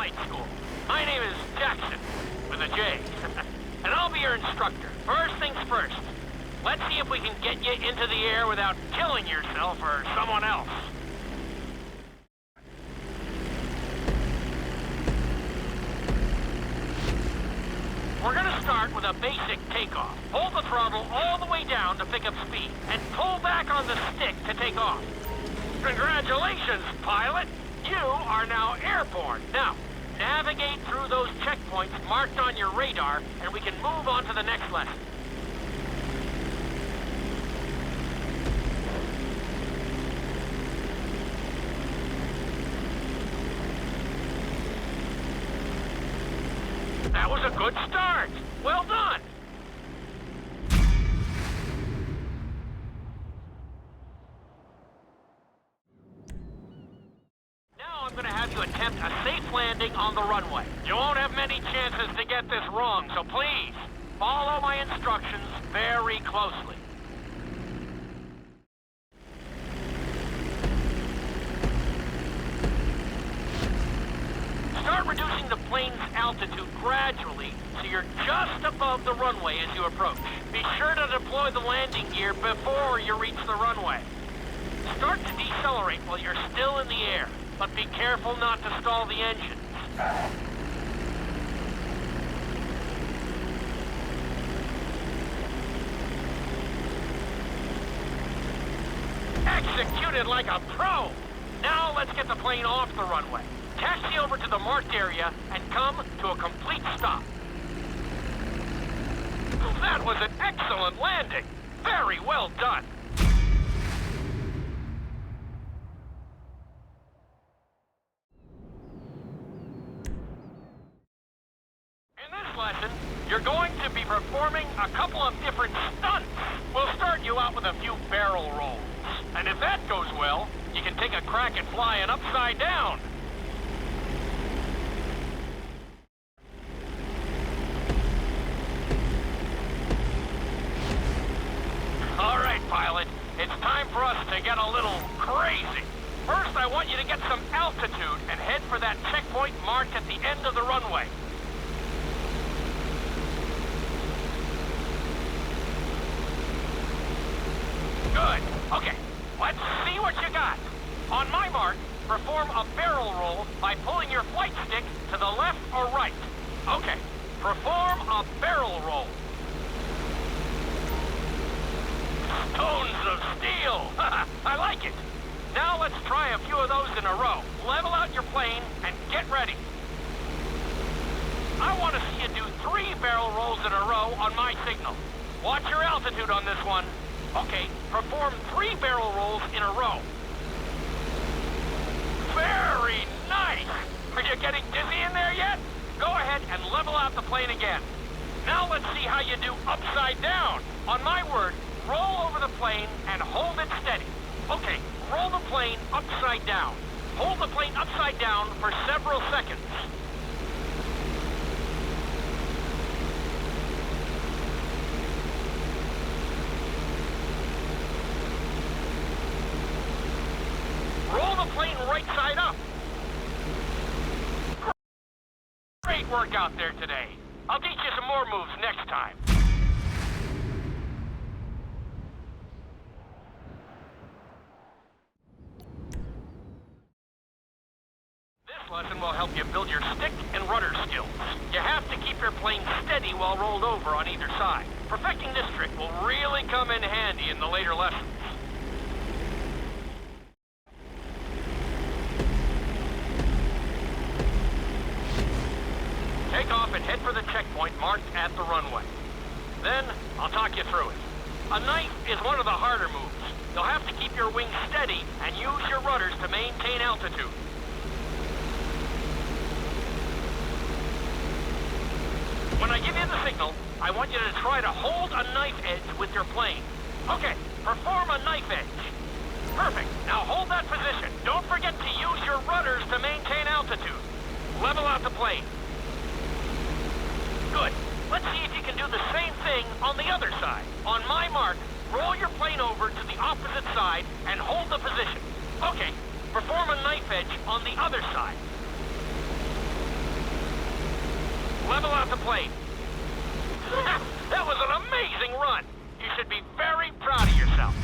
flight school. My name is Jackson, with a J. And I'll be your instructor. First things first. Let's see if we can get you into the air without killing yourself or someone else. We're gonna start with a basic takeoff. Hold the throttle all the way down to pick up speed, and pull back on the stick to take off. Congratulations, pilot! You are now airborne. Now, navigate through those checkpoints marked on your radar, and we can move on to the next lesson. That was a good start. Well done. Now I'm going to have you attempt a safe landing on the runway. You won't have many chances to get this wrong, so please follow my instructions very closely. Start reducing the plane's altitude gradually so you're just above the runway as you approach. Be sure to deploy the landing gear before you reach the runway. Start to decelerate while you're still in the air, but be careful not to stall the engines. Executed like a pro! Now let's get the plane off the runway. Taxi over to the marked area and come to a complete stop. That was an excellent landing. Very well done. In this lesson, you're going to be performing a couple of different stunts. We'll start you out with a few barrel rolls. And if that goes well, you can take a crack at flying upside down. All right, pilot. It's time for us to get a little crazy. First, I want you to get some altitude and head for that checkpoint marked at the end of the runway. Good. Okay, let's see what you got. On my mark, perform a barrel roll by pulling your flight stick to the left or right. Okay, perform a barrel roll. Stones of steel! I like it! Now let's try a few of those in a row. Level out your plane and get ready. I want to see you do 3 barrel rolls in a row on my signal. Watch your altitude on this one. Okay, perform 3 barrel rolls in a row. Very nice! Are you getting dizzy in there yet? Go ahead and level out the plane again. Now let's see how you do upside down. On my word, roll over the plane and hold it steady. Okay, roll the plane upside down. Hold the plane upside down for several seconds. Roll the plane right side up. Great work out there today. I'll teach you some more moves next time. This lesson will help you build your stick and rudder skills. You have to keep your plane steady while rolled over on either side. Perfecting this trick will really come in handy in the later lessons. Take off and head for the checkpoint marked at the runway. Then, I'll talk you through it. A knife is one of the harder moves. You'll have to keep your wings steady and use your rudders to maintain altitude. When I give you the signal, I want you to try to hold a knife edge with your plane. Okay, perform a knife edge. Perfect. Now hold that position. Don't forget to use your rudders to maintain altitude. Level out the plane. Good. Let's see if you can do the same thing on the other side. On my mark, roll your plane over to the opposite side and hold the position. Okay, perform a knife edge on the other side. Level out the plane. That was an amazing run. You should be very proud of yourself.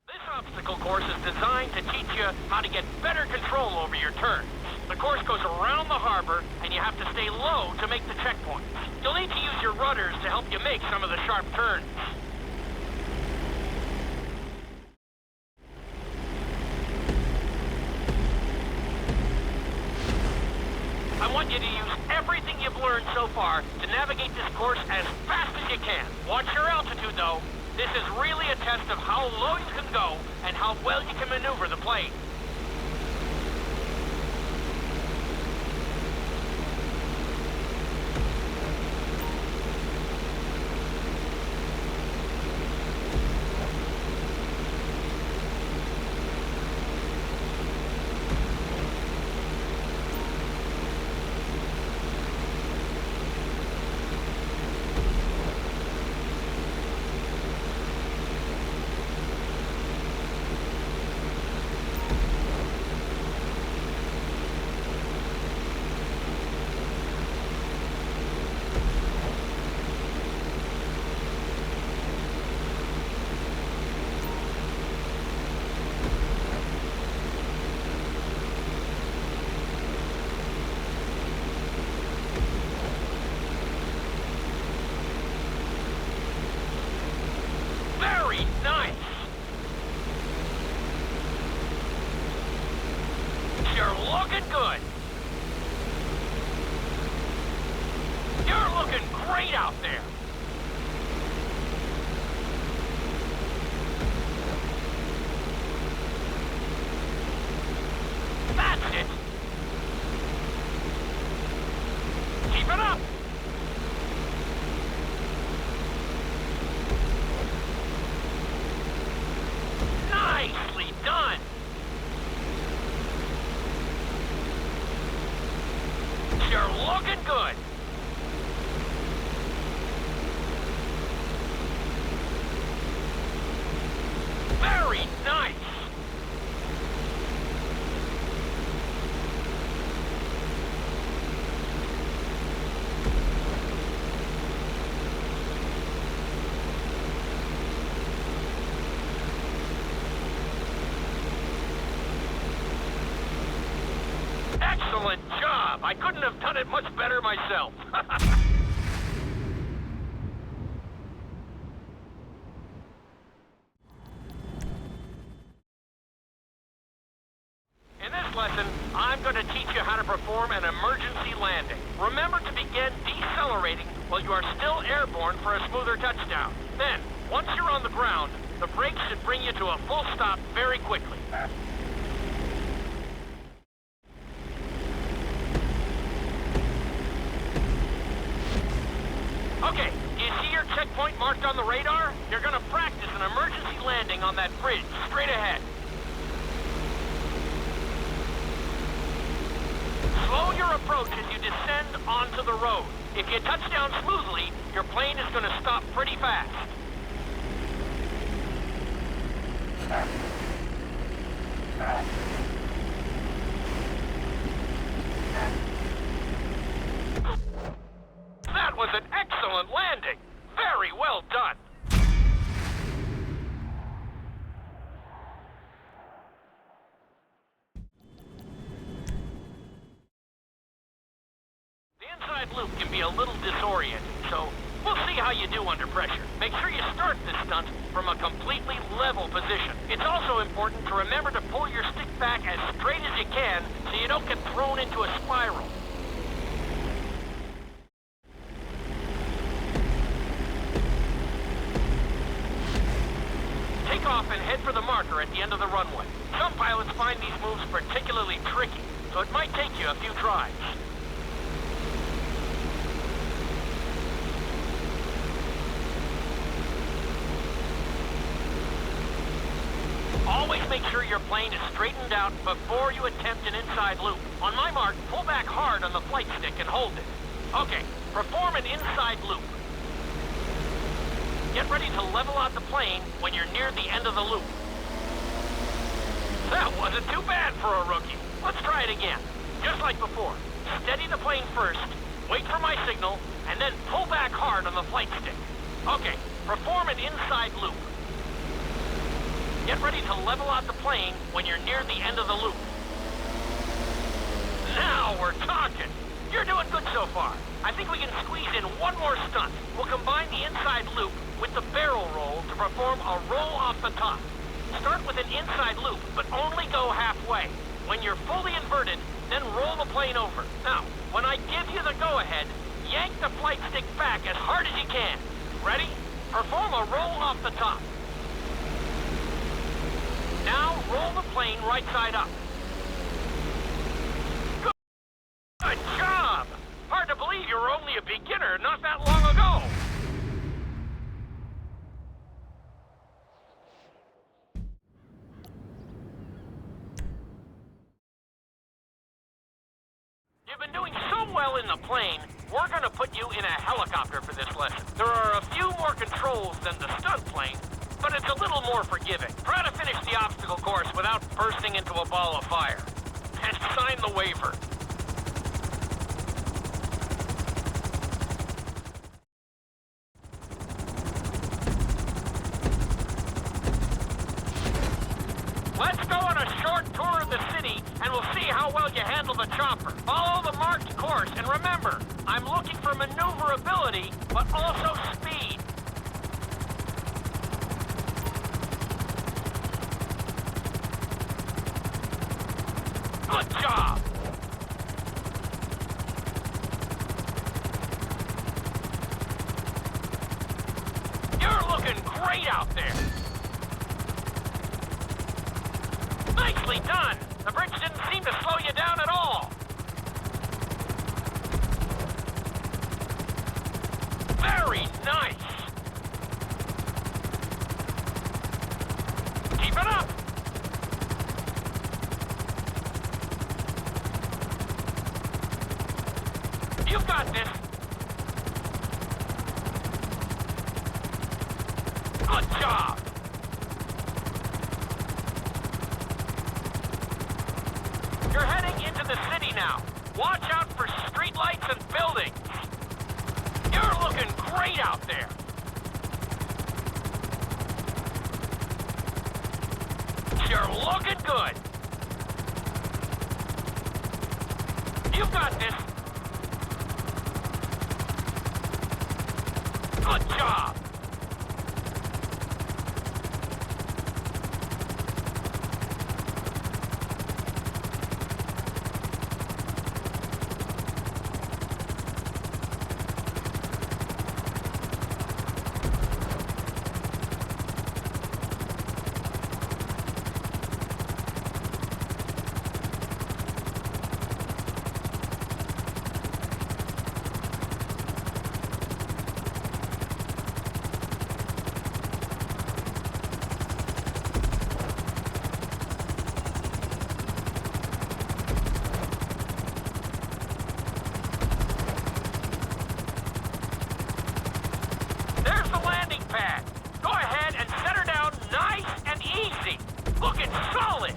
This obstacle course is designed to teach you how to get better control over your turns. The course goes around the harbor, and you have to stay low to make the checkpoints. You'll need to use your rudders to help you make some of the sharp turns. I want you to use everything you've learned so far to navigate this course as fast as you can. Watch your altitude, though. This is really a test of how low you can go and how well you can maneuver the plane. Nice! You're looking good! You're looking great out there! That's it! Keep it up! Nicely done! You're looking good! Very nice! Excellent job! I couldn't have done it much better myself. In this lesson, I'm going to teach you how to perform an emergency landing. Remember to begin decelerating while you are still airborne for a smoother touchdown. Then, once you're on the ground, the brakes should bring you to a full stop very quickly. Okay, do you see your checkpoint marked on the radar? You're gonna practice an emergency landing on that bridge, straight ahead. Slow your approach as you descend onto the road. If you touch down smoothly, your plane is gonna stop pretty fast. That was an excellent landing. Very well done. The inside loop can be a little disorienting, so we'll see how you do under pressure. Make sure you start this stunt from a completely level position. It's also important to remember to pull your stick back as straight as you can so you don't get thrown into a spiral. Take off and head for the marker at the end of the runway. Some pilots find these moves particularly tricky, so it might take you a few tries. Always make sure your plane is straightened out before you attempt an inside loop. On my mark, pull back hard on the flight stick and hold it. Okay, perform an inside loop. Get ready to level out the plane when you're near the end of the loop. That wasn't too bad for a rookie. Let's try it again. Just like before. Steady the plane first, wait for my signal, and then pull back hard on the flight stick. Okay, perform an inside loop. Get ready to level out the plane when you're near the end of the loop. Now we're talking. You're doing good so far. I think we can squeeze in one more stunt. We'll combine the inside loop with the barrel roll to perform a roll off the top. Start with an inside loop, but only go halfway. When you're fully inverted, then roll the plane over. Now, when I give you the go-ahead, yank the flight stick back as hard as you can. Ready? Perform a roll off the top. Now, roll the plane right side up. Good job! Hard to believe you were only a beginner not that long ago. You've been doing so well in the plane, we're gonna put you in a helicopter for this lesson. There are a few more controls than the stunt plane, but it's a little more forgiving. Try to finish the obstacle course without bursting into a ball of fire. And sign the waiver. Let's go on a short tour of the city, and we'll see how well you handle the chopper. Follow the marked course, and remember, I'm looking for maneuverability, but also speed. Good job! You're looking great out there! Nicely done! The bridge didn't seem to slow you down at all! Very nice! Keep it up! You've got this! Good job! You're heading into the city now. Watch out for streetlights and buildings. You're looking great out there. You're looking good. You've got this. Good job. Go ahead and set her down nice and easy. Looking solid.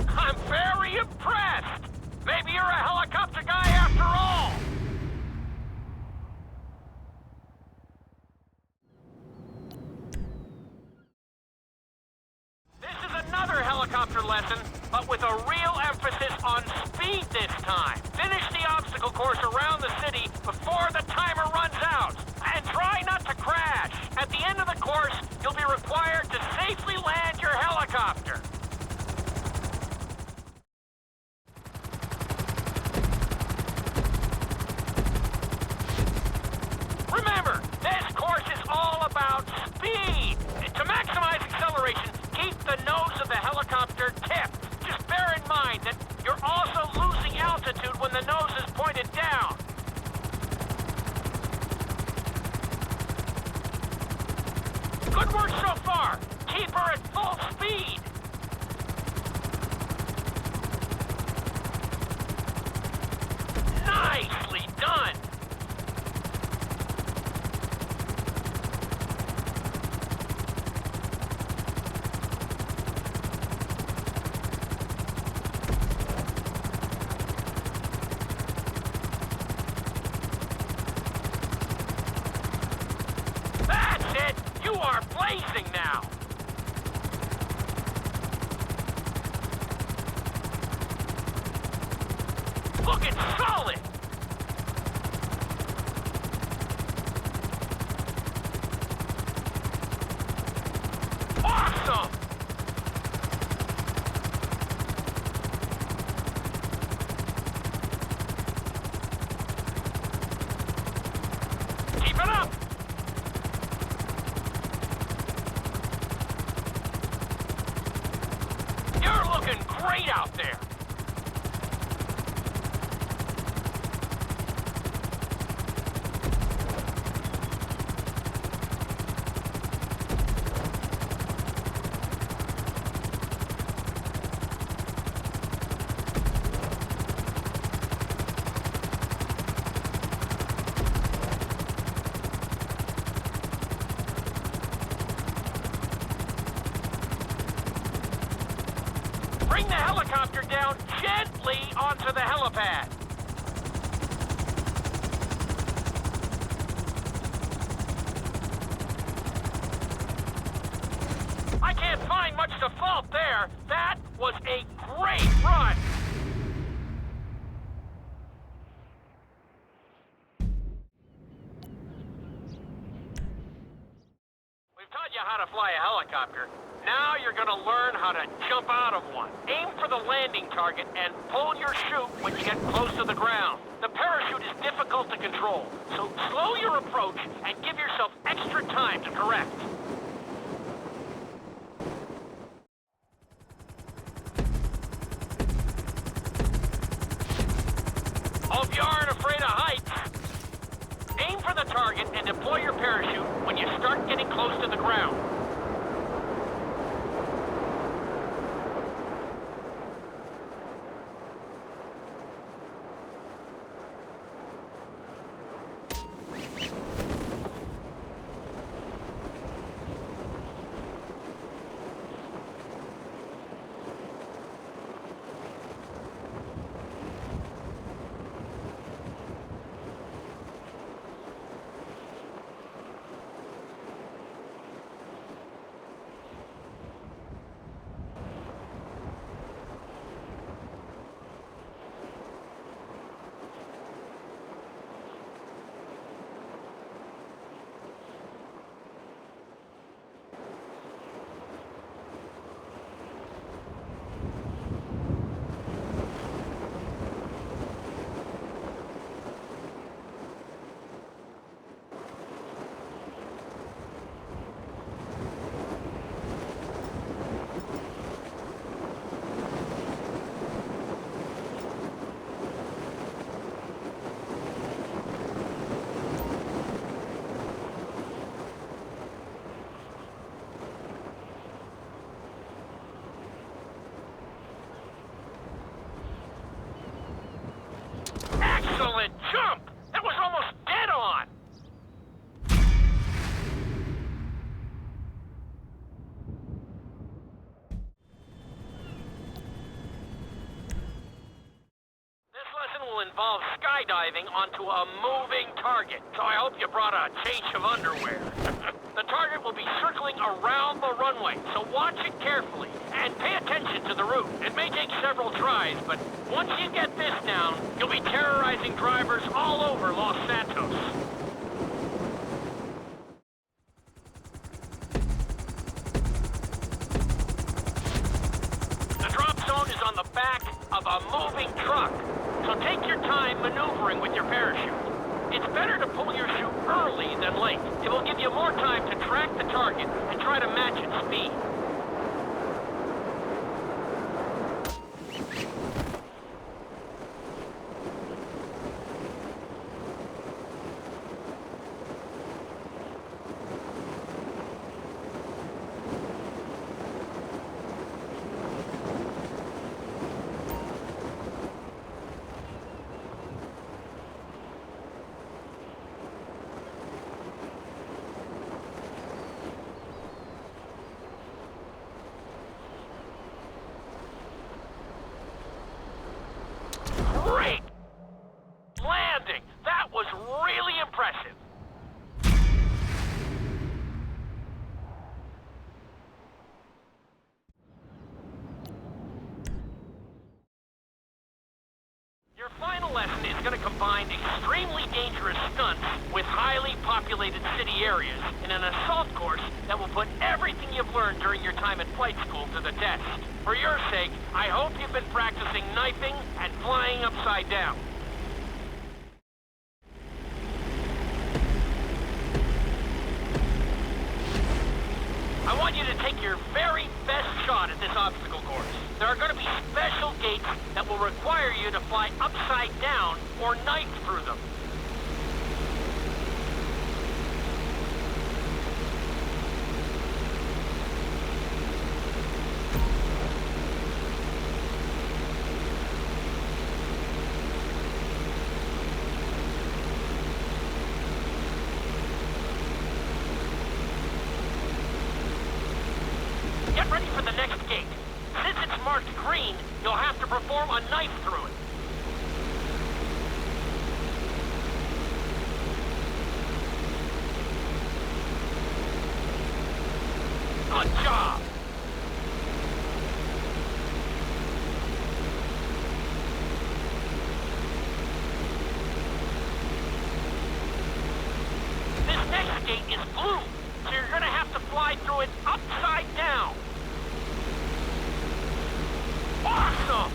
I'm very impressed. Maybe you're a helicopter guy after all. This is another helicopter lesson, but with a real emphasis on speed this time. Finish the obstacle course around the city before the timer runs out. And try not to crash. At the end of the course, you'll be required to safely land your helicopter. Remember, this course is all about speed. To maximize acceleration, keep the nose of the helicopter tipped. Just bear in mind that you're also losing altitude when the nose is pointed down. Good work so far. Keep her at full speed. Nicely done. You are blazing now! Looking solid! Awesome! Keep it up! You're looking great out there! Bring the helicopter down gently onto the helipad. I can't find much to fault there. That was a great run. We've taught you how to fly a helicopter. Now you're gonna learn how to jump out of one. Aim for the landing target and pull your chute when you get close to the ground. The parachute is difficult to control, so slow your approach and give yourself extra time to correct. Hope you aren't afraid of heights. Aim for the target and deploy your parachute when you start getting close to the ground. Excellent jump! That was almost dead on! This lesson will involve skydiving onto a moving target, so I hope you brought a change of underwear. The target will be circling around the runway, so watch it carefully and pay attention to the route. It may take several tries, but once you get this down, you'll be terrorizing drivers all over Los Santos. The drop zone is on the back of a moving truck, so take your time maneuvering with your parachute. It's better to pull your chute early than late. It will give you more time to track the target and try to match its speed. combine extremely dangerous stunts with highly populated city areas in an assault course that will put everything you've learned during your time at flight school to the test. For your sake, I hope you've been practicing knifing and flying upside down. I want you to take your very best shot at this obstacle course. There are going to be special gates that will require you to fly upside down or knife through them. Get ready for the next gate. Since it's marked green, you'll have to perform a knife through it. Good job! This next gate is blue, so you're gonna have to fly through it upside down. Awesome!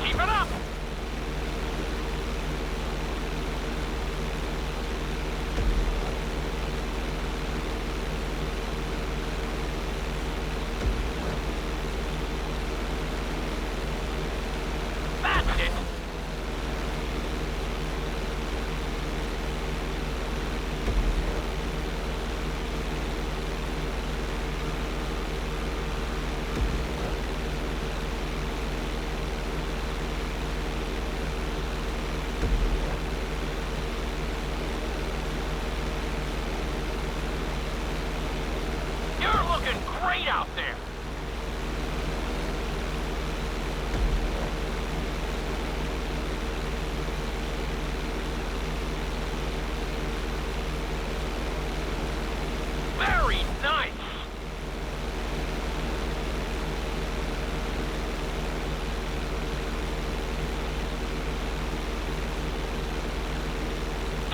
Keep it up! That's it! You're looking great out there! Very nice!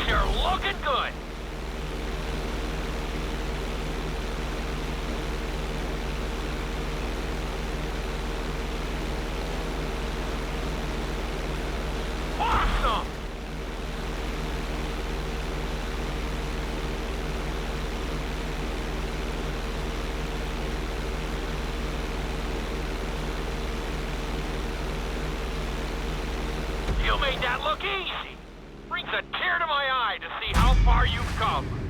You're looking good! Awesome! You made that look easy. Brings a tear to my eye to see how far you've come.